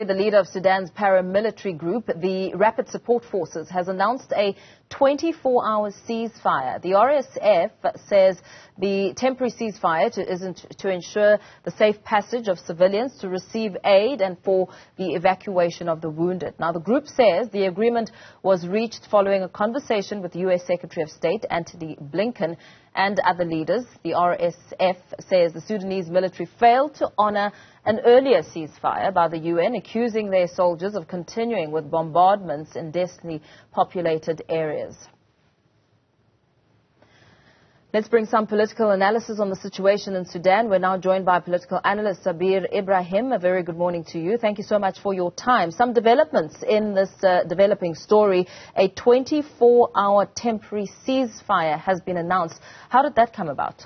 The leader of Sudan's paramilitary group, the Rapid Support Forces, has announced a 24-hour ceasefire. The RSF says the temporary ceasefire isn't to ensure the safe passage of civilians to receive aid and for the evacuation of the wounded. Now, the group says the agreement was reached following a conversation with U.S. Secretary of State Antony Blinken and other leaders. The RSF says the Sudanese military failed to honor an earlier ceasefire by the UN, accusing their soldiers of continuing with bombardments in densely populated areas. Let's bring some political analysis on the situation in Sudan. We're now joined by political analyst Sabir Ibrahim. A very good morning to you. Thank you so much for your time. Some developments in this developing story. A 24-hour temporary ceasefire has been announced. How did that come about?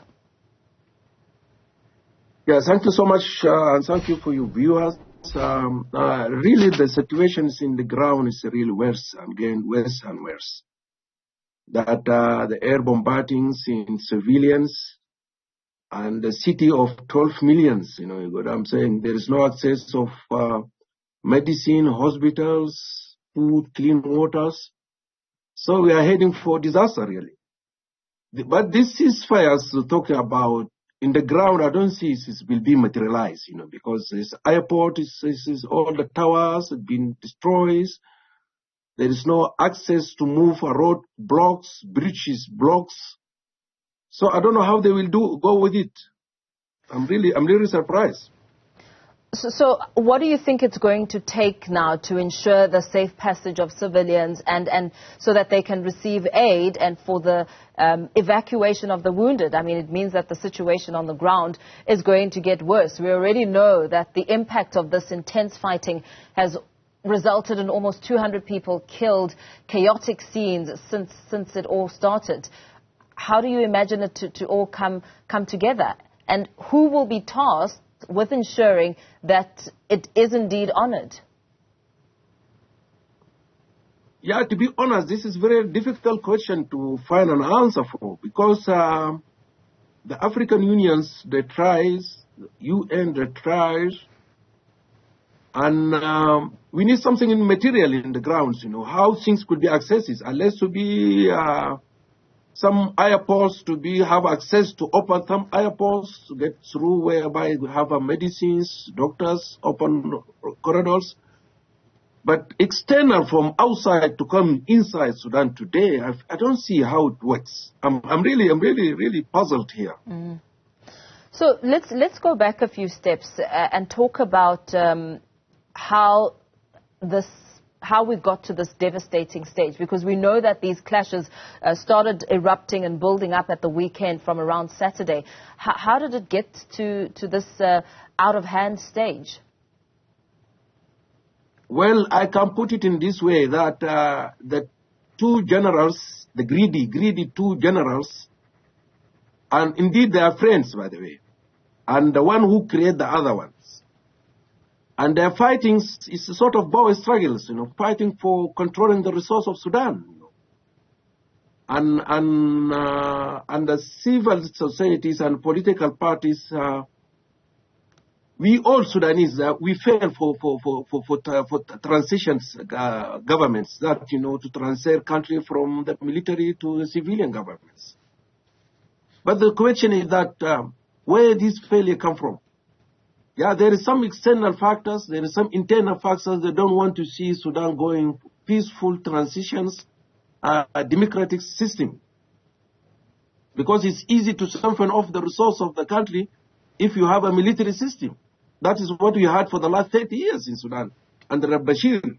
Yeah, thank you so much, and thank you for your viewers. Really, the situations in the ground is really worse and getting worse and worse. That the air bombardings in civilians and the city of 12 millions, you know what I'm saying? There is no access of medicine, hospitals, food, clean waters. So we are heading for disaster, really. But this ceasefire talking about in the ground, I don't see it will be materialized, you know, because this airport is all the towers have been destroyed. There is no access to move a road, blocks, bridges, blocks. So I don't know how they will go with it. I'm really surprised. So what do you think it's going to take now to ensure the safe passage of civilians and so that they can receive aid and for the evacuation of the wounded? I mean, it means that the situation on the ground is going to get worse. We already know that the impact of this intense fighting has resulted in almost 200 people killed, chaotic scenes since it all started. How do you imagine it to all come together? And who will be tasked with ensuring that it is indeed honored? Yeah, to be honest, this is a very difficult question to find an answer for, because the African Unions, they tries, the UN, they tries, and we need something in material in the grounds, you know, how things could be accessed, unless to be some airports have access to open some airports to get through, whereby we have medicines, doctors, open corridors. But external from outside to come inside Sudan today, I don't see how it works. I'm really puzzled here. Mm. So let's go back a few steps and talk about how we got to this devastating stage, because we know that these clashes started erupting and building up at the weekend from around Saturday. How did it get to this out-of-hand stage? Well, I can put it in this way, that the two generals, the greedy two generals, and indeed they are friends, by the way, and the one who created the other ones. And their fighting is a sort of power struggles, you know, fighting for controlling the resource of Sudan. You know. And the civil societies and political parties, we all Sudanese, we fail for transitions governments that, you know, to transfer country from the military to the civilian governments. But the question is that where this failure come from? Yeah, there is some external factors, there is some internal factors. They don't want to see Sudan going peaceful transitions, a democratic system. Because it's easy to siphon off the resource of the country if you have a military system. That is what we had for the last 30 years in Sudan under Bashir,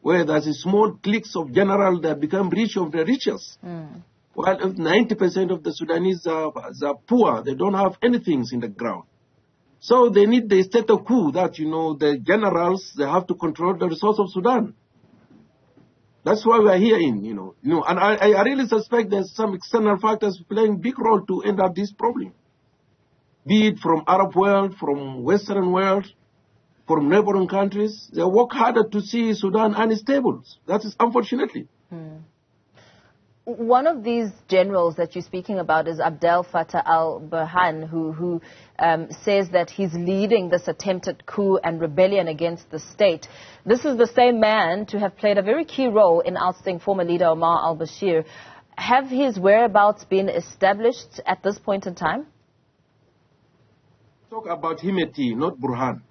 where there's a small cliques of generals that become rich of the richest. Mm. While 90% of the Sudanese are poor, they don't have anything in the ground. So they need the state of coup that, you know, the generals, they have to control the resource of Sudan. That's why we are here you know. And I really suspect there's some external factors playing a big role to end up this problem. Be it from Arab world, from Western world, from neighboring countries. They work harder to see Sudan unstable. That is unfortunately. one of these generals that you're speaking about is Abdel Fattah al-Burhan, who says that he's leading this attempted coup and rebellion against the state. This is the same man to have played a very key role in ousting former leader Omar al-Bashir. Have his whereabouts been established at this point in time? Talk about Himeti, not Burhan.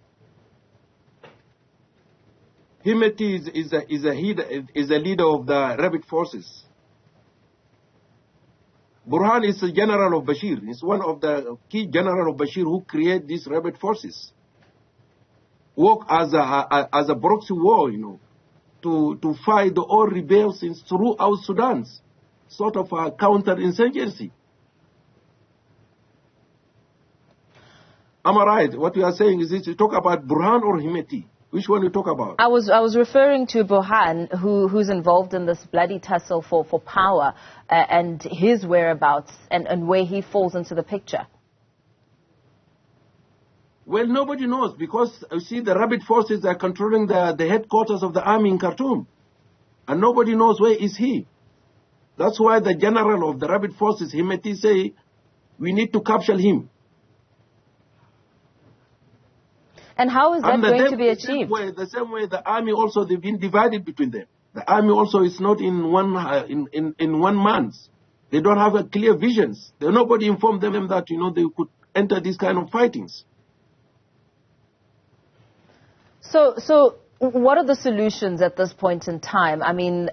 Himeti is a leader of the rebel forces. Burhan is a general of Bashir. He's one of the key general of Bashir who create these rebel forces. Work as a proxy war, to fight the all rebels throughout Sudan, sort of a counter-insurgency. Am I right? What you are saying is you talk about Burhan or Himeti? Which one you talk about? I was referring to Burhan, who's involved in this bloody tussle for power and his whereabouts and where he falls into the picture. Well, nobody knows because, you see, the rebel forces are controlling the headquarters of the army in Khartoum. And nobody knows where is he. That's why the general of the rebel forces, Himeti, say, we need to capture him. And how is that going to be achieved? The same way the army also, they've been divided between them. The army also is not in one month. They don't have a clear visions. Nobody informed them that, they could enter these kind of fightings. So what are the solutions at this point in time? I mean,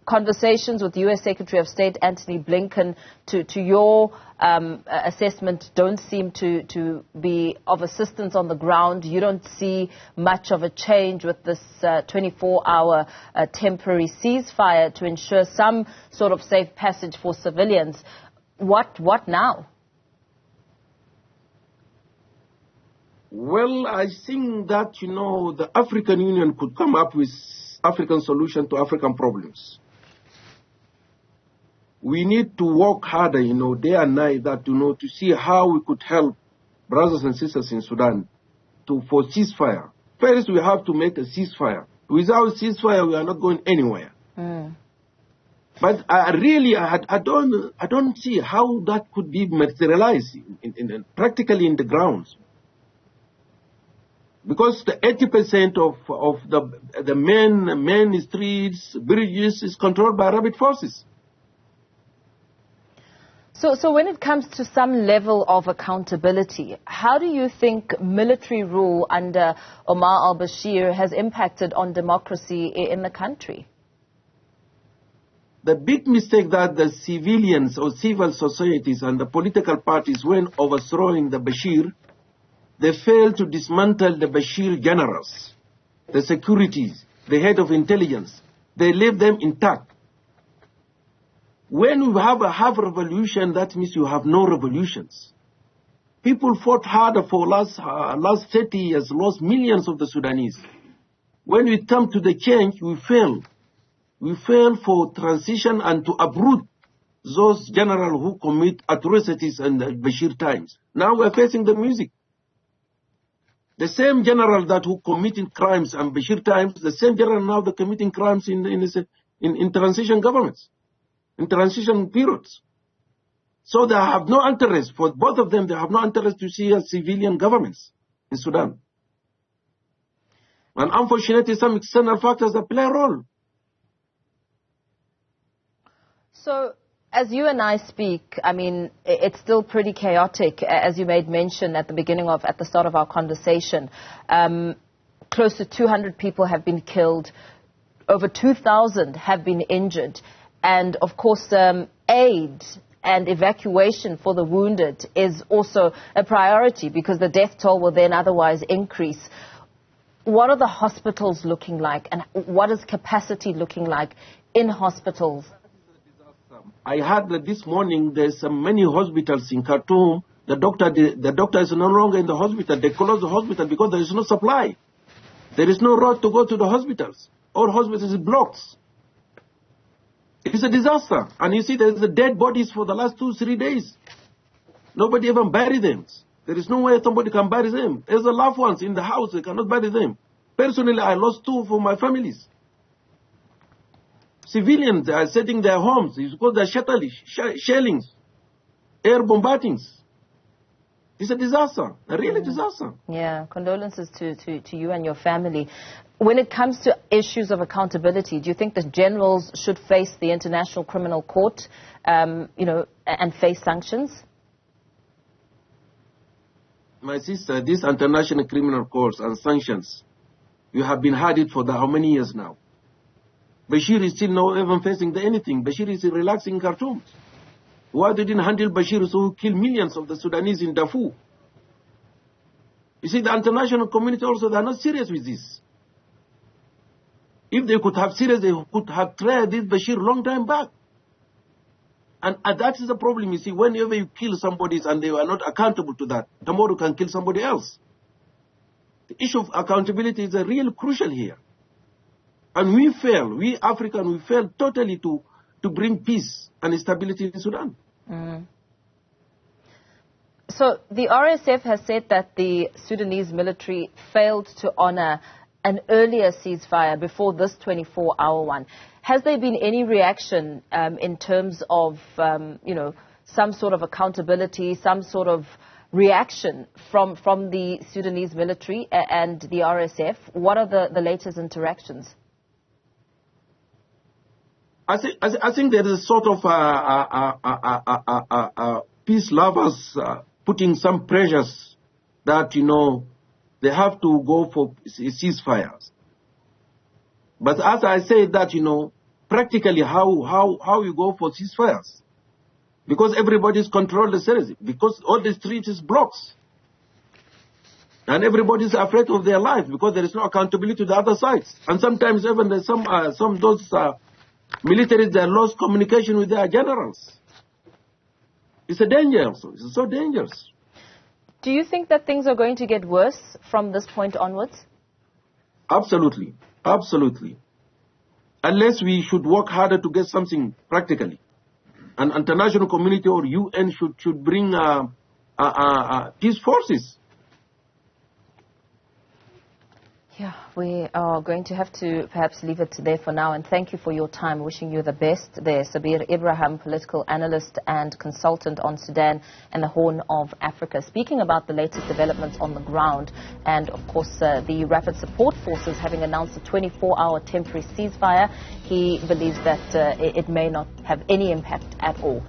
conversations with U.S. Secretary of State Antony Blinken, to your assessment, don't seem to be of assistance on the ground. You don't see much of a change with this 24-hour temporary ceasefire to ensure some sort of safe passage for civilians. What now? Well, I think that, the African Union could come up with African solution to African problems. We need to work harder, day and night, to see how we could help brothers and sisters in Sudan for ceasefire. First, we have to make a ceasefire. Without ceasefire, we are not going anywhere. But I don't see how that could be materialized practically in the grounds. Because the 80% of the main streets, bridges is controlled by rebel forces. So when it comes to some level of accountability, how do you think military rule under Omar al-Bashir has impacted on democracy in the country? The big mistake that the civilians or civil societies and the political parties, when overthrowing the Bashir, they failed to dismantle the Bashir generals, the securities, the head of intelligence. They left them intact. When you have a half revolution, that means you have no revolutions. People fought harder for last 30 years, lost millions of the Sudanese. When we come to the change, we fail. We fail for transition and to uproot those generals who commit atrocities in the Bashir times. Now we're facing the music. The same general that who committed crimes in Bashir times, the same general now they're committing crimes in transition governments, in transition periods. So they have no interest, for both of them, they have no interest to see civilian governments in Sudan. And unfortunately, some external factors that play a role. So, as you and I speak, I mean, it's still pretty chaotic, as you made mention at the start of our conversation. Close to 200 people have been killed, over 2,000 have been injured, and of course, aid and evacuation for the wounded is also a priority because the death toll will then otherwise increase. What are the hospitals looking like, and what is capacity looking like in hospitals? I heard that this morning there's many hospitals in Khartoum. The doctor is no longer in the hospital. They closed the hospital because there is no supply. There is no road to go to the hospitals. All hospitals are blocked. It's a disaster. And you see there's the dead bodies for the last 2-3 days. Nobody even bury them. There is no way somebody can bury them. There's the loved ones in the house. They cannot bury them. Personally, I lost 2 for my families. Civilians are setting their homes. It's because they're shellings, air bombardings. It's a disaster, a really disaster. Yeah, condolences to you and your family. When it comes to issues of accountability, do you think the generals should face the International Criminal Court, and face sanctions? My sister, this International Criminal Court and sanctions, you have been had it for how many years now? Bashir is still not even facing anything. Bashir is relaxing in Khartoum. Why they didn't handle Bashir, so who killed millions of the Sudanese in Darfur? You see, the international community also, they are not serious with this. If they could have serious, they could have tried this Bashir long time back. And that is the problem, you see, whenever you kill somebody and they are not accountable to that, tomorrow you can kill somebody else. The issue of accountability is a real crucial here. And we Africans, we fail totally to bring peace and stability in Sudan. So the RSF has said that the Sudanese military failed to honor an earlier ceasefire before this 24-hour one. Has there been any reaction in terms of, some sort of accountability, some sort of reaction from the Sudanese military and the RSF? What are the latest interactions? I think there is a sort of peace lovers putting some pressures that, they have to go for ceasefires. But as I say that, practically how you go for ceasefires? Because everybody's controlled the cities, because all the streets is blocks. And everybody's afraid of their life because there is no accountability to the other sides. And sometimes even there's some those militaries, they lost communication with their generals. It's a danger also. It's so dangerous. Do you think that things are going to get worse from this point onwards? Absolutely. Absolutely. Unless we should work harder to get something practically. An international community or UN should bring peace forces. Yeah, we are going to have to perhaps leave it there for now. And thank you for your time. Wishing you the best there. Sabir Ibrahim, political analyst and consultant on Sudan and the Horn of Africa, speaking about the latest developments on the ground. And, of course, the Rapid Support Forces having announced a 24-hour temporary ceasefire. He believes that it may not have any impact at all.